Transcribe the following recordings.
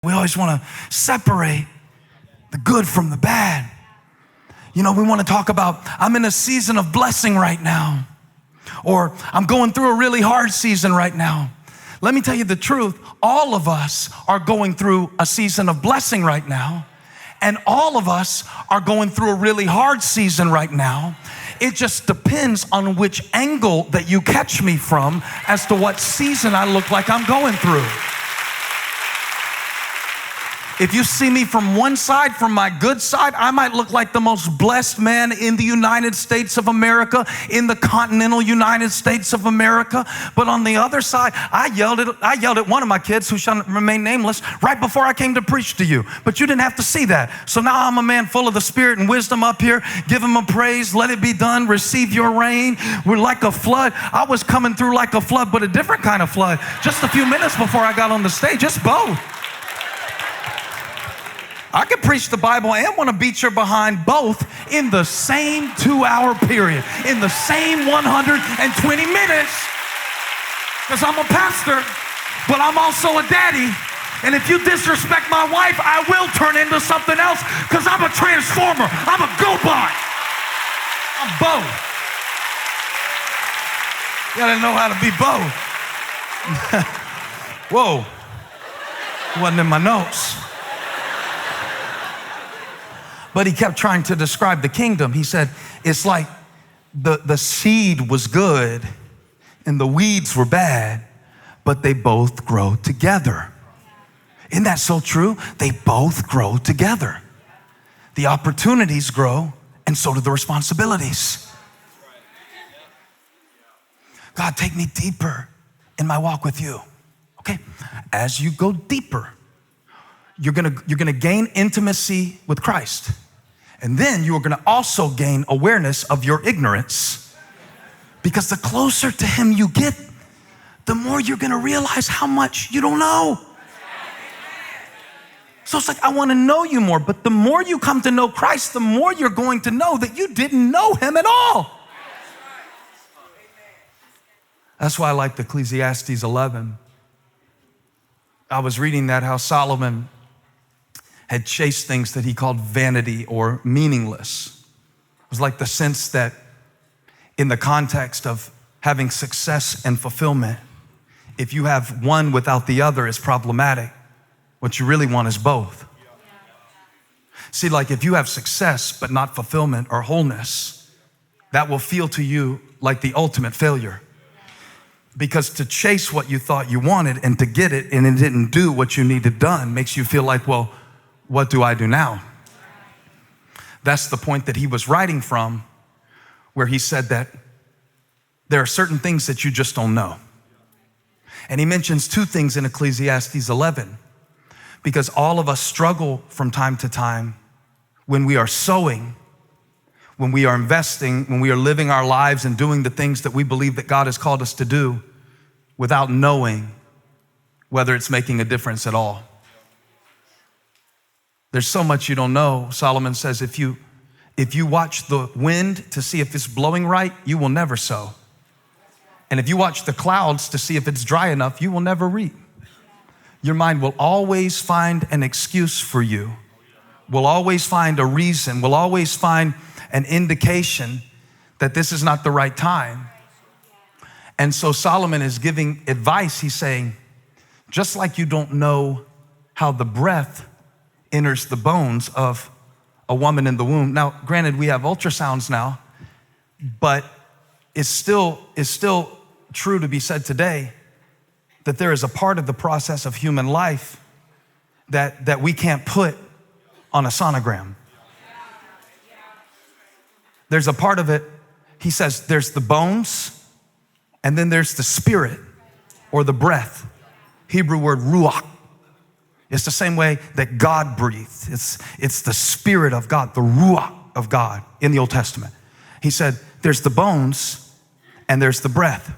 We always want to separate the good from the bad. We want to talk about, I'm in a season of blessing right now, or I'm going through a really hard season right now. Let me tell you the truth. All of us are going through a season of blessing right now, and all of us are going through a really hard season right now. It just depends on which angle that you catch me from as to what season I look like I'm going through. If you see me from one side, from my good side, I might look like the most blessed man in the United States of America, in the continental United States of America. But on the other side, I yelled at one of my kids, who shall remain nameless, right before I came to preach to you. But you didn't have to see that. So now I'm a man full of the Spirit and wisdom up here. Give him a praise. Let it be done. Receive your rain. We're like a flood. I was coming through like a flood, but a different kind of flood. Just a few minutes before I got on the stage. It's both. I could preach the Bible and want to beat your behind both in the same 2-hour period, in the same 120 minutes, because I'm a pastor, but I'm also a daddy. And if you disrespect my wife, I will turn into something else, because I'm a transformer. I'm a GoBot. I'm both. You gotta know how to be both. Whoa. Wasn't in my notes. But he kept trying to describe the kingdom. He said, it's like the seed was good and the weeds were bad, but they both grow together. Isn't that so true? They both grow together. The opportunities grow, and so do the responsibilities. God, take me deeper in my walk with you. Okay, as you go deeper, you're gonna gain intimacy with Christ. And then you are gonna also gain awareness of your ignorance. Because the closer to him you get, the more you're gonna realize how much you don't know. So it's like, I wanna know you more, but the more you come to know Christ, the more you're going to know that you didn't know him at all. That's why I like Ecclesiastes 11. I was reading that, how Solomon had chased things that he called vanity or meaningless. It was like the sense that in the context of having success and fulfillment, if you have one without the other, it's problematic. What you really want is both. See, like if you have success but not fulfillment or wholeness, that will feel to you like the ultimate failure. Because to chase what you thought you wanted and to get it and it didn't do what you needed done makes you feel like, well, what do I do now? That's the point that he was writing from, where he said that there are certain things that you just don't know. And he mentions two things in Ecclesiastes 11, because all of us struggle from time to time when we are sowing, when we are investing, when we are living our lives and doing the things that we believe that God has called us to do without knowing whether it's making a difference at all. There's so much you don't know. Solomon says, if you watch the wind to see if it's blowing right, you will never sow. And if you watch the clouds to see if it's dry enough, you will never reap. Your mind will always find an excuse for you, will always find a reason, will always find an indication that this is not the right time. And so Solomon is giving advice. He's saying, just like you don't know how the breath enters the bones of a woman in the womb. Now, granted, we have ultrasounds now, but it's still true to be said today that there is a part of the process of human life that we can't put on a sonogram. There's a part of it, he says, there's the bones, and then there's the spirit or the breath. Hebrew word ruach. It's the same way that God breathed. It's the spirit of God, the ruach of God in the Old Testament. He said, there's the bones and there's the breath.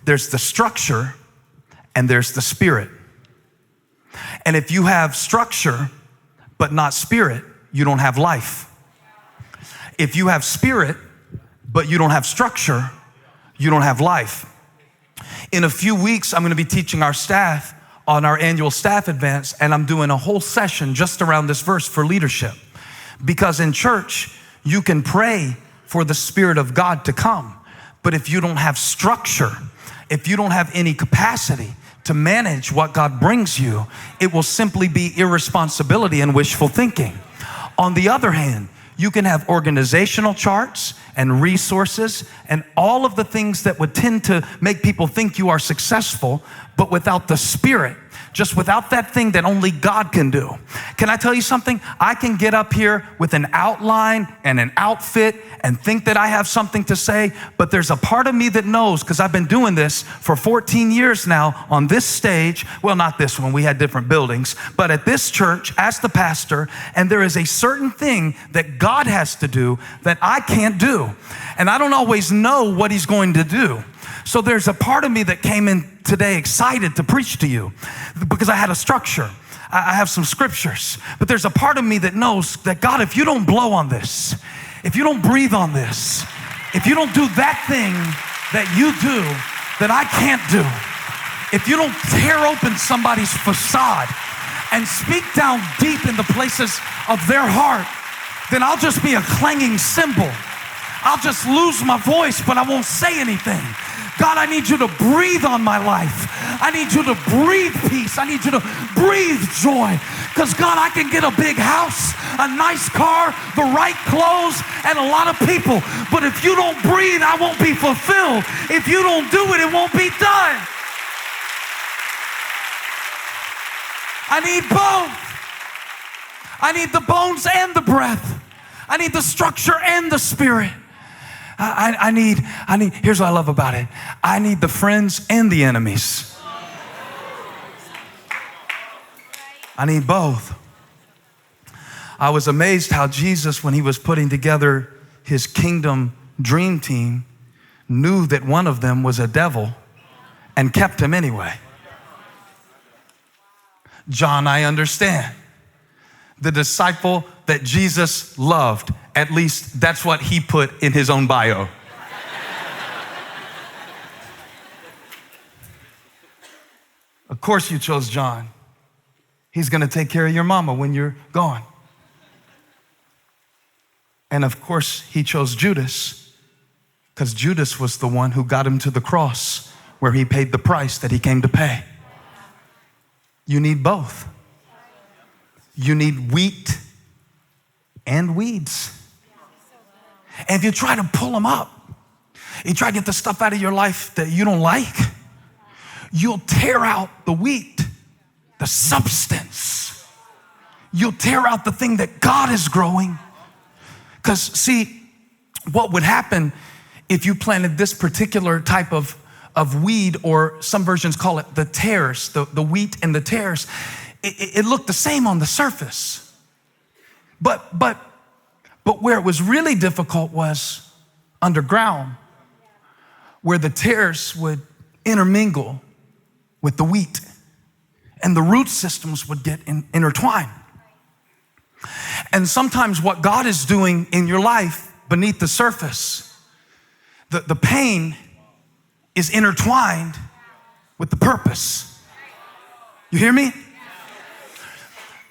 There's the structure and there's the spirit. And if you have structure but not spirit, you don't have life. If you have spirit but you don't have structure, you don't have life. In a few weeks, I'm going to be teaching our staff on our annual staff advance, and I'm doing a whole session just around this verse for leadership. Because in church, you can pray for the Spirit of God to come, but if you don't have structure, if you don't have any capacity to manage what God brings you, it will simply be irresponsibility and wishful thinking. On the other hand, you can have organizational charts and resources and all of the things that would tend to make people think you are successful, but without the Spirit, just without that thing that only God can do. Can I tell you something? I can get up here with an outline and an outfit and think that I have something to say, but there's a part of me that knows, because I've been doing this for 14 years now on this stage. Well, not this one, we had different buildings, but at this church as the pastor, and there is a certain thing that God has to do that I can't do. And I don't always know what he's going to do. So there's a part of me that came in today excited to preach to you because I had a structure. I have some scriptures, but there's a part of me that knows that God, if you don't blow on this, if you don't breathe on this, if you don't do that thing that you do that I can't do, if you don't tear open somebody's facade and speak down deep in the places of their heart, then I'll just be a clanging cymbal. I'll just lose my voice, but I won't say anything. God, I need you to breathe on my life. I need you to breathe peace. I need you to breathe joy. Because God, I can get a big house, a nice car, the right clothes, and a lot of people. But if you don't breathe, I won't be fulfilled. If you don't do it, it won't be done. I need both. I need the bones and the breath. I need the structure and the Spirit. I need, here's what I love about it. I need the friends and the enemies. I need both. I was amazed how Jesus, when he was putting together his kingdom dream team, knew that one of them was a devil and kept him anyway. John, I understand. The disciple that Jesus loved, at least that's what he put in his own bio. Of course you chose John. He's going to take care of your mama when you're gone. And of course he chose Judas, because Judas was the one who got him to the cross where he paid the price that he came to pay. You need both. You need wheat and weeds. And if you try to pull them up, you try to get the stuff out of your life that you don't like, you'll tear out the wheat, the substance. You'll tear out the thing that God is growing. Because see, what would happen if you planted this particular type of weed, or some versions call it the tares, the wheat and the tares, it looked the same on the surface. But where it was really difficult was underground, where the tares would intermingle with the wheat and the root systems would get intertwined. And sometimes what God is doing in your life beneath the surface, the pain is intertwined with the purpose. You hear me?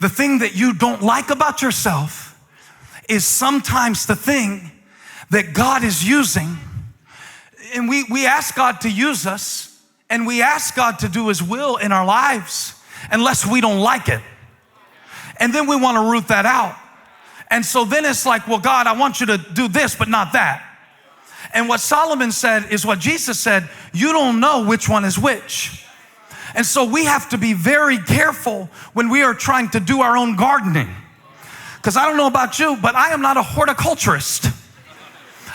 The thing that you don't like about yourself is sometimes the thing that God is using. And we ask God to use us, and we ask God to do his will in our lives unless we don't like it. And then we want to root that out. And so then it's like, well, God, I want you to do this, but not that. And what Solomon said is what Jesus said, you don't know which one is which. And so we have to be very careful when we are trying to do our own gardening. Because I don't know about you, but I am not a horticulturist.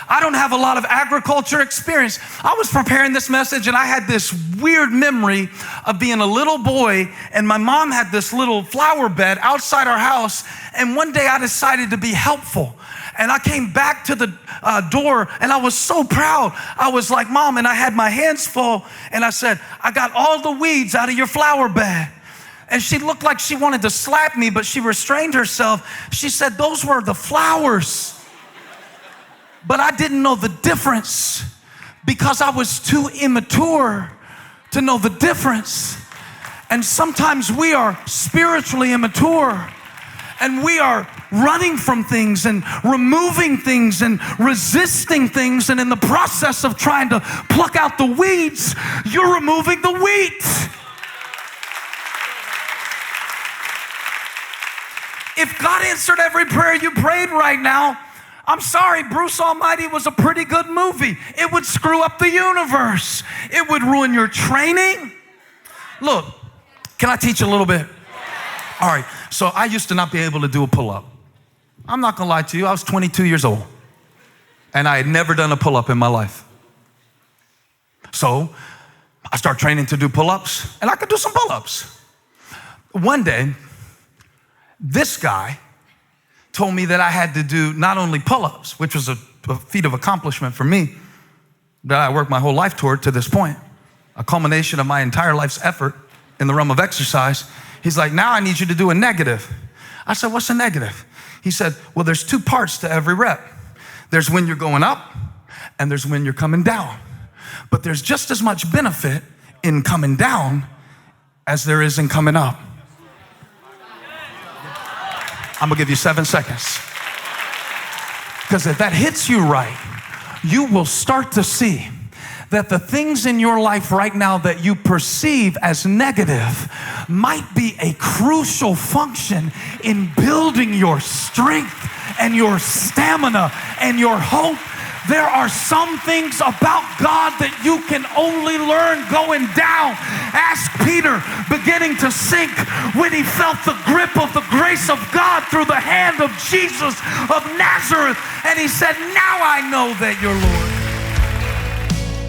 I don't have a lot of agriculture experience. I was preparing this message and I had this weird memory of being a little boy, and my mom had this little flower bed outside our house, and one day I decided to be helpful. And I came back to the door and I was so proud. I was like, Mom, and I had my hands full, and I said, I got all the weeds out of your flower bed. And she looked like she wanted to slap me, but she restrained herself. She said, those were the flowers. But I didn't know the difference because I was too immature to know the difference. And sometimes we are spiritually immature, and we are running from things and removing things and resisting things, and in the process of trying to pluck out the weeds, you're removing the wheat. If God answered every prayer you prayed right now, I'm sorry, Bruce Almighty was a pretty good movie. It would screw up the universe. It would ruin your training. Look, can I teach a little bit? All right, so I used to not be able to do a pull-up. I'm not gonna lie to you, I was 22 years old, and I had never done a pull-up in my life. So I started training to do pull-ups, and I could do some pull-ups. One day, this guy told me that I had to do not only pull-ups, which was a feat of accomplishment for me that I worked my whole life toward to this point, a culmination of my entire life's effort in the realm of exercise. He's like, now I need you to do a negative. I said, what's a negative? He said, well, there's two parts to every rep. There's when you're going up, and there's when you're coming down. But there's just as much benefit in coming down as there is in coming up. I'm gonna give you 7 seconds. Because if that hits you right, you will start to see that the things in your life right now that you perceive as negative might be a crucial function in building your strength and your stamina and your hope. There are some things about God that you can only learn going down. Ask Peter, beginning to sink when he felt the grip of the grace of God through the hand of Jesus of Nazareth. And he said, now I know that you're Lord.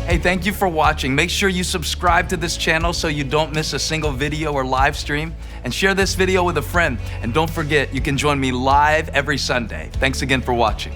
Hey, thank you for watching. Make sure you subscribe to this channel so you don't miss a single video or live stream. And share this video with a friend. And don't forget, you can join me live every Sunday. Thanks again for watching.